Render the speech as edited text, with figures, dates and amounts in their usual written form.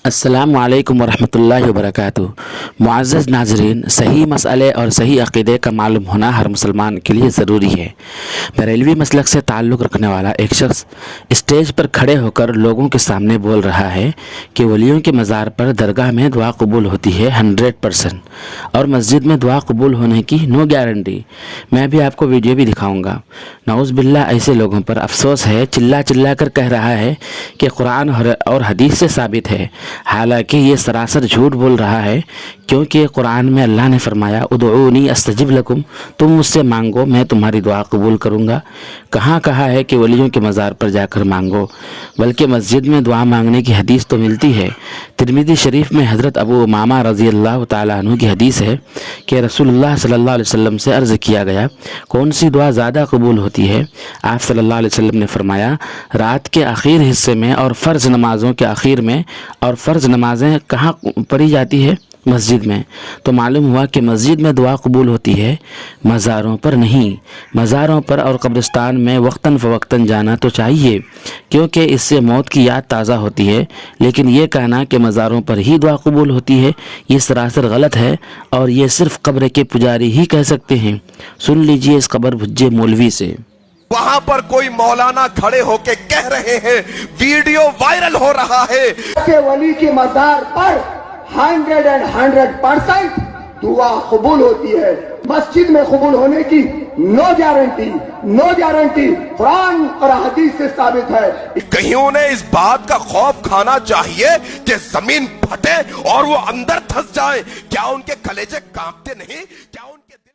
السلام علیکم ورحمۃ اللہ وبرکاتہ۔ معزز ناظرین، صحیح مسئلے اور صحیح عقیدے کا معلوم ہونا ہر مسلمان کے لیے ضروری ہے۔ بریلوی مسلک سے تعلق رکھنے والا ایک شخص اسٹیج پر کھڑے ہو کر لوگوں کے سامنے بول رہا ہے کہ ولیوں کے مزار پر درگاہ میں دعا قبول ہوتی ہے 100%، اور مسجد میں دعا قبول ہونے کی نو گارنٹی۔ میں بھی آپ کو ویڈیو بھی دکھاؤں گا۔ نعوذ باللہ، ایسے لوگوں پر افسوس ہے، چلا چلا کر کہہ رہا ہے کہ قرآن اور حدیث سے ثابت ہے، حالانکہ یہ سراسر جھوٹ بول رہا ہے، کیونکہ قرآن میں اللہ نے فرمایا ادعونی استجب لکم، تم مجھ سے مانگو میں تمہاری دعا قبول کروں گا۔ کہاں کہا ہے کہ ولیوں کے مزار پر جا کر مانگو، بلکہ مسجد میں دعا مانگنے کی حدیث تو ملتی ہے۔ ترمذی شریف میں حضرت ابو امامہ رضی اللہ تعالیٰ عنہ کی حدیث ہے کہ رسول اللہ صلی اللہ علیہ وسلم سے عرض کیا گیا کون سی دعا زیادہ قبول ہوتی ہے؟ آپ صلی اللہ علیہ وسلم نے فرمایا رات کے آخر حصے میں اور فرض نمازوں کے آخر میں، اور فرض نمازیں کہاں پڑھی جاتی ہے؟ مسجد میں۔ تو معلوم ہوا کہ مسجد میں دعا قبول ہوتی ہے، مزاروں پر نہیں۔ مزاروں پر اور قبرستان میں وقتاً فوقتاً جانا تو چاہیے، کیونکہ اس سے موت کی یاد تازہ ہوتی ہے، لیکن یہ کہنا کہ مزاروں پر ہی دعا قبول ہوتی ہے یہ سراسر غلط ہے، اور یہ صرف قبر کے پجاری ہی کہہ سکتے ہیں۔ سن لیجئے اس قبر بھجے مولوی سے۔ وہاں پر کوئی مولانا کھڑے ہو کے کہہ رہے ہیں، ویڈیو وائرل ہو رہا ہے کہ ولی کے مزار پر 100% دعا قبول ہوتی ہے، مسجد میں قبول ہونے کی نو گارنٹی قرآن اور حدیث سے ثابت ہے۔ کہیں انہیں اس بات کا خوف کھانا چاہیے کہ زمین پھٹے اور وہ اندر دھس جائے۔ کیا ان کے کلیجے کانپتے نہیں؟ کیا